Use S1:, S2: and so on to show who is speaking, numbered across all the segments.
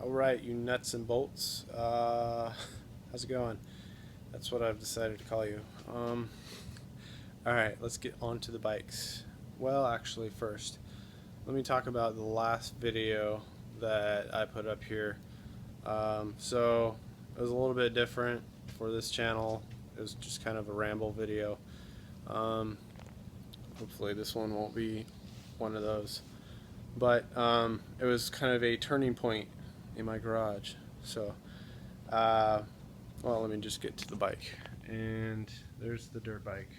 S1: Alright, you nuts and bolts. How's it going? That's what I've decided to call you. Alright, let's get on to the bikes. Well, actually, first, let me talk about the last video that I put up here. So, it was a little bit different for this channel. It was just kind of a ramble video. Hopefully this one won't be one of those. But it was kind of a turning point in my garage. So, well, let me just get to the bike. And there's the dirt bike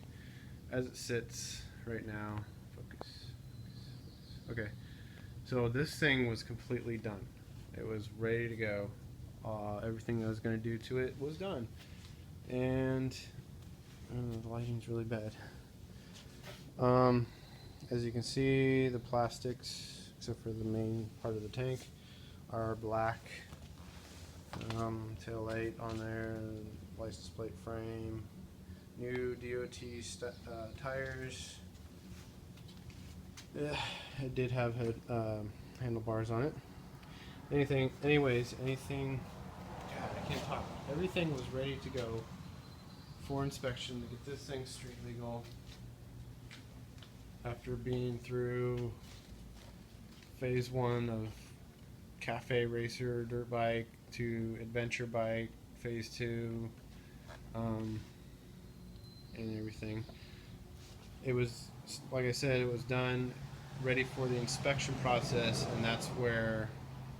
S1: as it sits right now. Focus. Okay, so this thing was completely done. It was ready to go. Everything I was going to do to it was done. And the lighting's really bad. As you can see, the plastics, except for the main part of the tank, are black. Tail light on there, license plate frame, new DOT tires. It did have handlebars on it. Anyways, God, I can't talk. Everything was ready to go for inspection to get this thing street legal. After being through phase one of cafe racer dirt bike to adventure bike, phase two, and everything. It was, like I said, it was done, ready for the inspection process, and that's where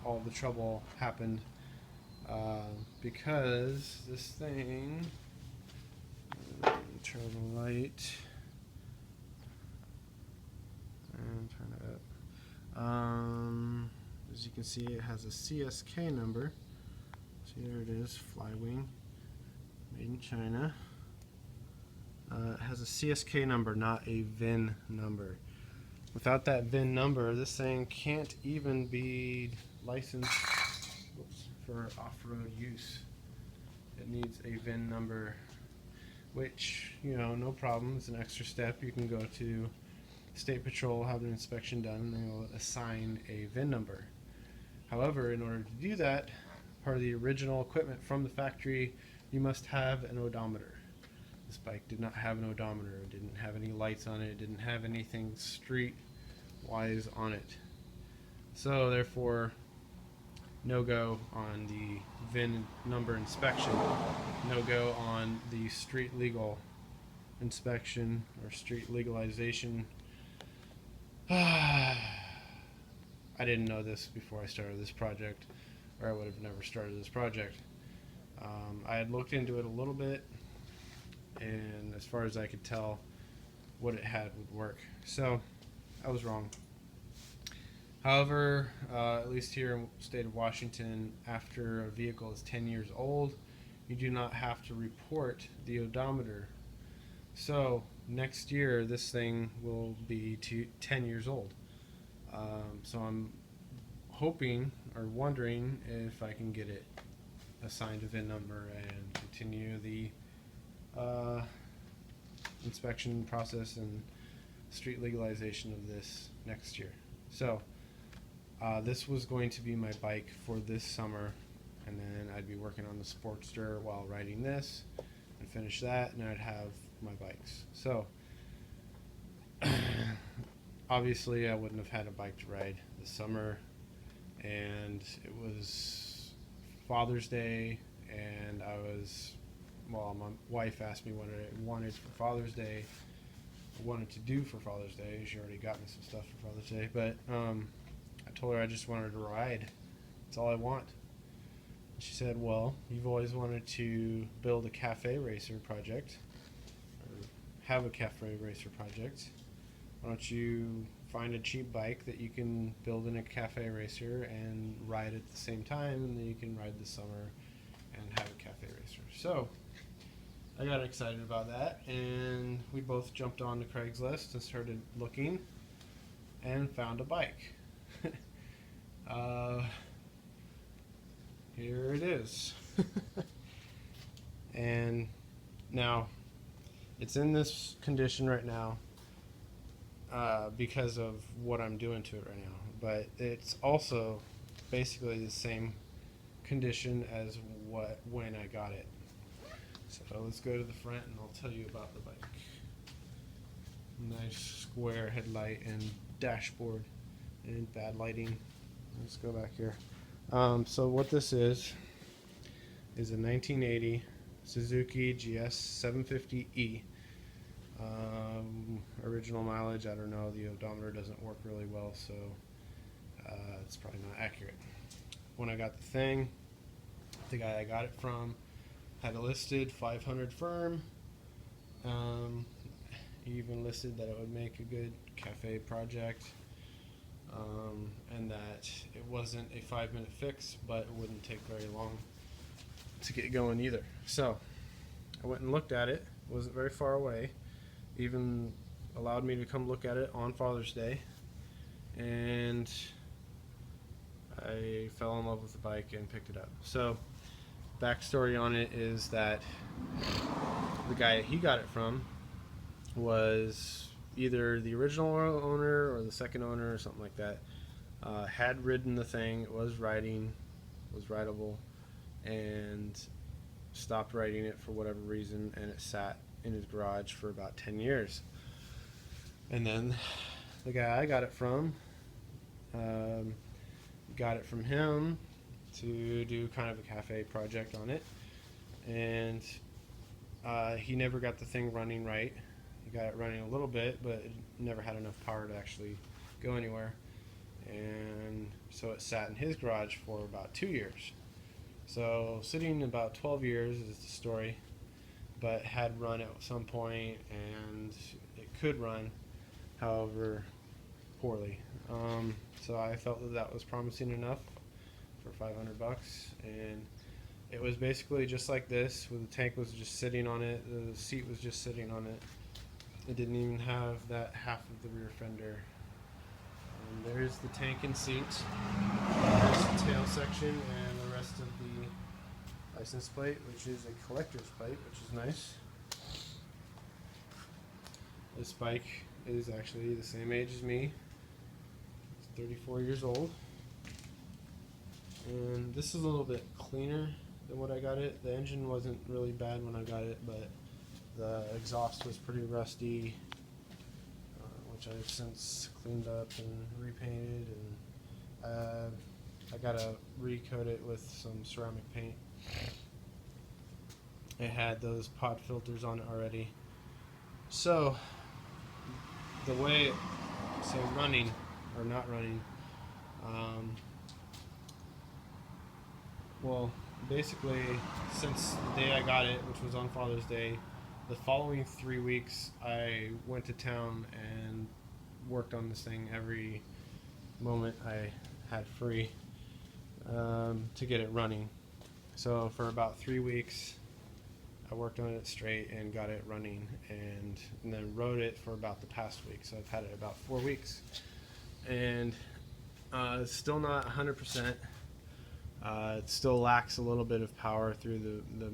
S1: all the trouble happened. Because this thing, turn the light and turn it up. As you can see, it has a CSK number. See, there it is, Flywing, made in China. It has a CSK number, not a VIN number. Without that VIN number, this thing can't even be licensed for off-road use. It needs a VIN number, which, you know, no problem. It's an extra step. You can go to State Patrol, have an inspection done, and they will assign a VIN number. However, in order to do that, part of the original equipment from the factory, you must have an odometer. This bike did not have an odometer. It didn't have any lights on it. It didn't have anything street-wise on it. So, therefore, no go on the VIN number inspection. No go on the street legal inspection or street legalization. I didn't know this before I started this project, or I would have never started this project. I had looked into it a little bit, and as far as I could tell, what it had would work. So, I was wrong. However, at least here in the state of Washington, after a vehicle is 10 years old, you do not have to report the odometer. So, next year, this thing will be 10 years old. So I'm hoping or wondering if I can get it assigned a VIN number and continue the inspection process and street legalization of this next year. So this was going to be my bike for this summer, and then I'd be working on the Sportster while riding this and finish that, and I'd have my bikes. So obviously I wouldn't have had a bike to ride this summer, and it was Father's Day, and my wife asked me what I wanted for Father's Day. I wanted to do for Father's Day. She already got me some stuff for Father's Day, but I told her I just wanted to ride. That's all I want. She said, well, you've always wanted to build a cafe racer project, or have a cafe racer project. Why don't you find a cheap bike that you can build in a cafe racer and ride at the same time, and then you can ride this summer and have a cafe racer. So I got excited about that, and we both jumped on to Craigslist and started looking and found a bike. Here it is. And now it's in this condition right now because of what I'm doing to it right now, but it's also basically the same condition as when I got it. So let's go to the front and I'll tell you about the bike. Nice square headlight and dashboard and bad lighting. Let's go back here. So what this is a 1980 Suzuki GS 750E. Original mileage, I don't know, the odometer doesn't work really well, so it's probably not accurate. When I got the thing, the guy I got it from had it listed 500 firm. He even listed that it would make a good cafe project, and that it wasn't a 5-minute fix, but it wouldn't take very long to get going either. So I went and looked at it. It wasn't very far away. Even allowed me to come look at it on Father's Day, and I fell in love with the bike and picked it up. So backstory on it is that the guy he got it from was either the original owner or the second owner or something like that. Had ridden the thing, it was rideable, and stopped riding it for whatever reason, and it sat in his garage for about 10 years. And then the guy I got it from got it from him to do kind of a cafe project on it, and he never got the thing running right. He got it running a little bit, but it never had enough power to actually go anywhere, and so it sat in his garage for about 2 years. So sitting about 12 years is the story, but had run at some point, and it could run, however poorly. So I felt that that was promising enough for 500 bucks, and it was basically just like this, where the tank was just sitting on it, the seat was just sitting on it. It didn't even have that half of the rear fender. There's the tank and seat. There's the tail section and the rest of the license plate, which is a collector's plate, which is nice. This bike is actually the same age as me. It's 34 years old. And this is a little bit cleaner than what I got it. The engine wasn't really bad when I got it, but the exhaust was pretty rusty, which I've since cleaned up and repainted, and I gotta recoat it with some ceramic paint. It had those pod filters on it already. So the way, so running or not running, well, basically since the day I got it, which was on Father's Day, the following 3 weeks I went to town and worked on this thing every moment I had free to get it running. So for about 3 weeks I worked on it straight and got it running, and then rode it for about the past week. So I've had it about 4 weeks, and it's still not 100%. It still lacks a little bit of power through the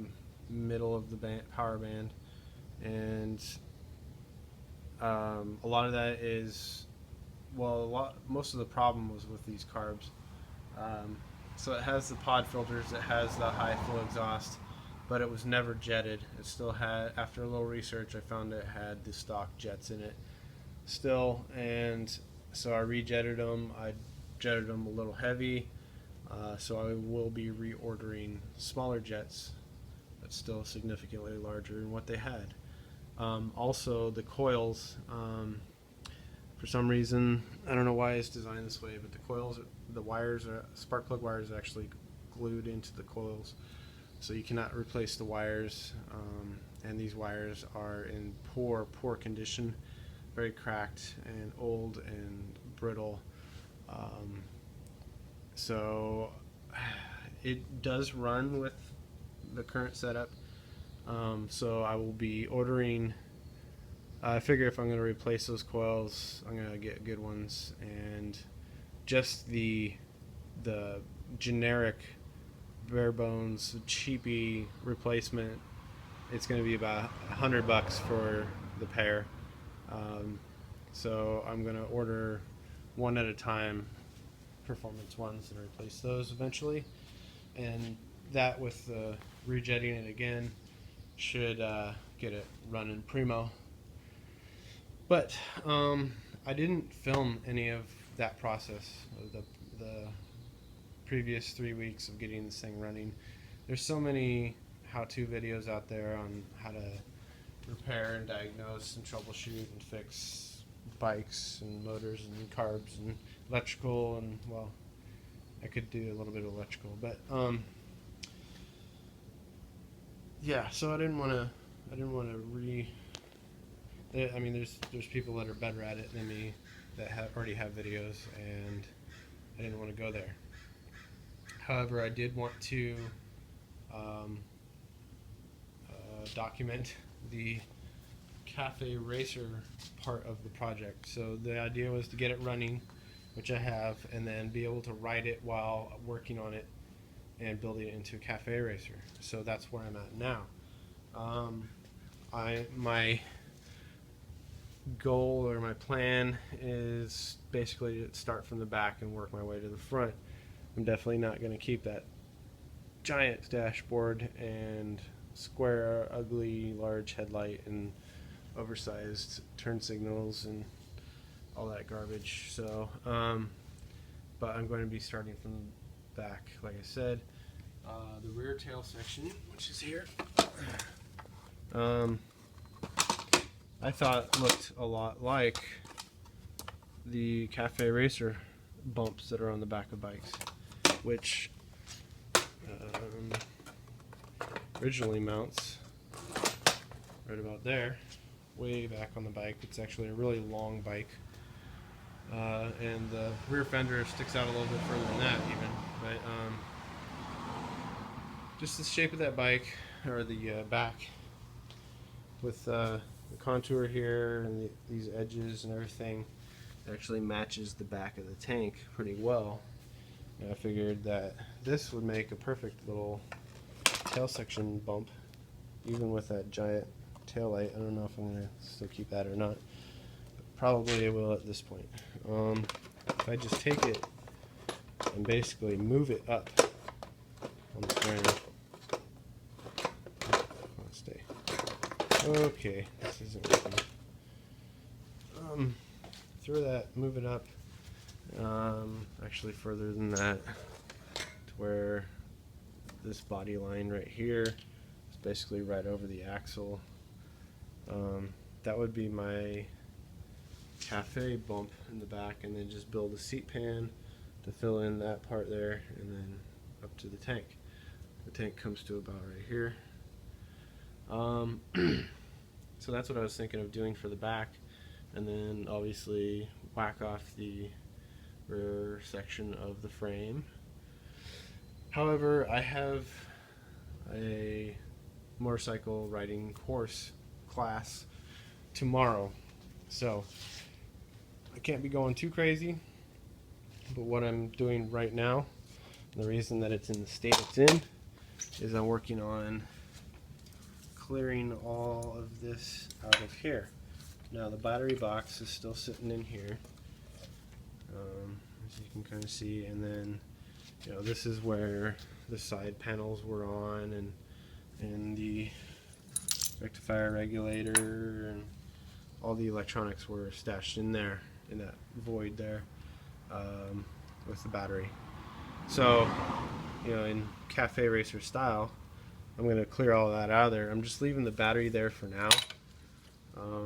S1: middle of the power band, and a lot of that is, well, most of the problem was with these carbs. So it has the pod filters, it has the high flow exhaust, but it was never jetted. It still had, after a little research, I found it had the stock jets in it still, and so I rejetted them. I jetted them a little heavy, so I will be reordering smaller jets, but still significantly larger than what they had. Also, the coils, for some reason, I don't know why it's designed this way, but the coils, the wires, spark plug wires, are actually glued into the coils, so you cannot replace the wires, and these wires are in poor condition, very cracked and old and brittle. So it does run with the current setup. So I will be ordering, I figure if I'm going to replace those coils, I'm going to get good ones, and just the generic bare bones cheapy replacement, it's going to be about $100 for the pair. So I'm going to order one at a time, performance ones, and replace those eventually. and that with the rejetting it again should get it running primo. But I didn't film any of that process of the previous 3 weeks of getting this thing running. There's so many how-to videos out there on how to repair and diagnose and troubleshoot and fix bikes and motors and carbs and electrical, and well, I could do a little bit of electrical, but yeah. So I didn't want to I mean, there's people that are better at it than me that already have videos, and I didn't want to go there. However, I did want to document the cafe racer part of the project. So the idea was to get it running, which I have, and then be able to ride it while working on it and building it into a cafe racer. So that's where I'm at now. My goal or my plan is basically to start from the back and work my way to the front. I'm definitely not going to keep that giant dashboard and square, ugly, large headlight and oversized turn signals and all that garbage. So, but I'm going to be starting from the back, like I said. The rear tail section, which is here, I thought looked a lot like the cafe racer bumps that are on the back of bikes, which originally mounts right about there, way back on the bike. It's actually a really long bike, and the rear fender sticks out a little bit further than that even, but just the shape of that bike, or the back, with the contour here and these edges and everything, actually matches the back of the tank pretty well. And I figured that this would make a perfect little tail section bump, even with that giant tail light. I don't know if I'm going to still keep that or not, but probably I will at this point. If I just take it and basically move it up on the frame. Stay. Okay, this isn't working. Throw that, move it up, actually further than that, to where this body line right here is basically right over the axle. That would be my cafe bump in the back, and then just build a seat pan to fill in that part there, and then up to the tank. The tank comes to about right here. So that's what I was thinking of doing for the back, and then obviously whack off the rear section of the frame. However, I have a motorcycle riding course class tomorrow, so I can't be going too crazy, but what I'm doing right now, the reason that it's in the state it's in, is I'm working on clearing all of this out of here. Now the battery box is still sitting in here, as you can kind of see, and then this is where the side panels were on, and the rectifier regulator and all the electronics were stashed in there, in that void there, with the battery. So in cafe racer style, I'm going to clear all that out of there. I'm just leaving the battery there for now,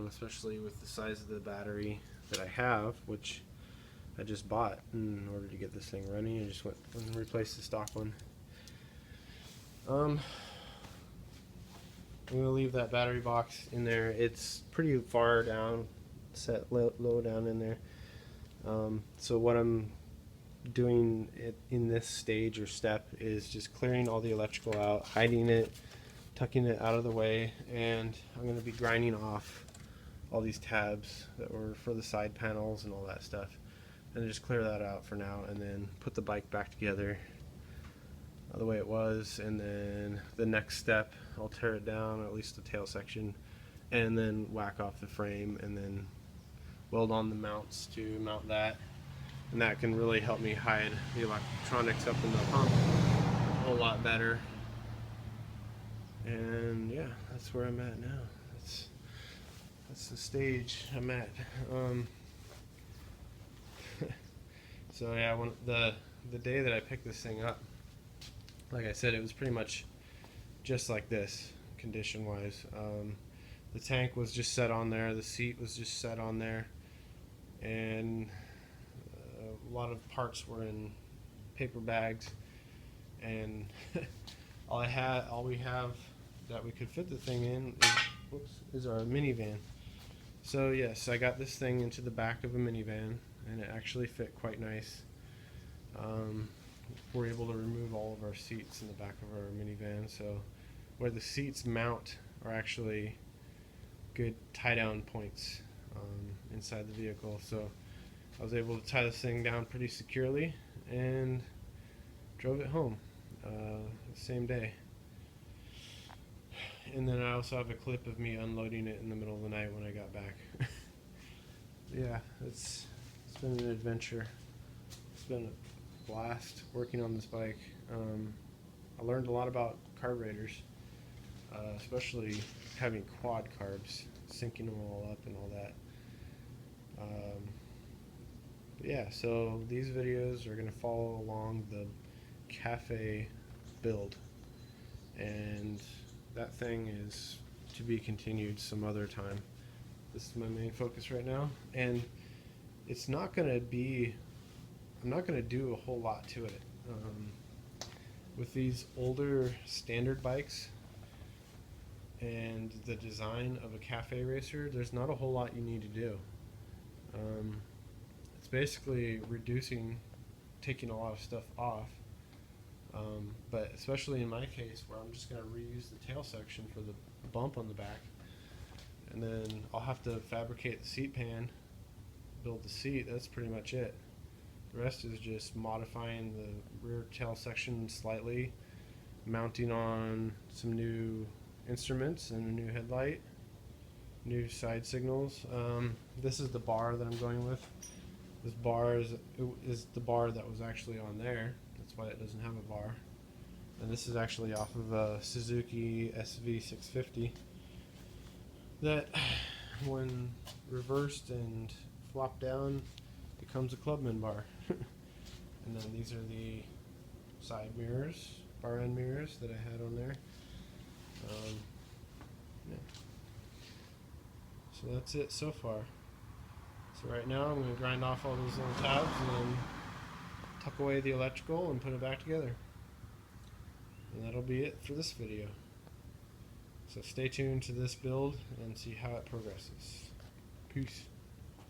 S1: especially with the size of the battery that I have, which I just bought in order to get this thing running. I just went and replaced the stock one. I'm going to leave that battery box in there. It's pretty far down, set low down in there. So what I'm doing in this stage or step is just clearing all the electrical out, hiding it, tucking it out of the way, and I'm going to be grinding off all these tabs that were for the side panels and all that stuff, and just clear that out for now, and then put the bike back together the way it was. And then the next step, I'll tear it down, at least the tail section, and then whack off the frame, and then weld on the mounts to mount that. And that can really help me hide the electronics up in the pump, whole lot better. And yeah, that's where I'm at now. That's the stage I'm at. So yeah, the day that I picked this thing up, like I said, it was pretty much just like this, condition-wise. The tank was just set on there, the seat was just set on there, and a lot of parts were in paper bags, and all we have that we could fit the thing in is our minivan. So yes, I got this thing into the back of a minivan, and it actually fit quite nice. We're able to remove all of our seats in the back of our minivan, so where the seats mount are actually good tie-down points inside the vehicle. So I was able to tie this thing down pretty securely and drove it home the same day. And then I also have a clip of me unloading it in the middle of the night when I got back. Yeah, it's been an adventure. It's been a blast working on this bike. I learned a lot about carburetors, especially having quad carbs, syncing them all up and all that. But yeah, so these videos are going to follow along the cafe build, and that thing is to be continued some other time. This is my main focus right now, and it's not going to be, I'm not going to do a whole lot to it. With these older standard bikes and the design of a cafe racer, there's not a whole lot you need to do. It's basically taking a lot of stuff off. But especially in my case, where I'm just going to reuse the tail section for the bump on the back, and then I'll have to fabricate the seat pan, build the seat. That's pretty much it. The rest is just modifying the rear tail section slightly, mounting on some new instruments and a new headlight, new side signals. This is the bar that I'm going with. This bar is the bar that was actually on there. That's why it doesn't have a bar. And this is actually off of a Suzuki SV650 that, when reversed and flopped down, becomes a Clubman bar. And then these are the side mirrors, bar end mirrors that I had on there. Yeah. So that's it so far. So right now I'm going to grind off all those little tabs and then tuck away the electrical and put it back together. And that'll be it for this video. So stay tuned to this build and see how it progresses. Peace.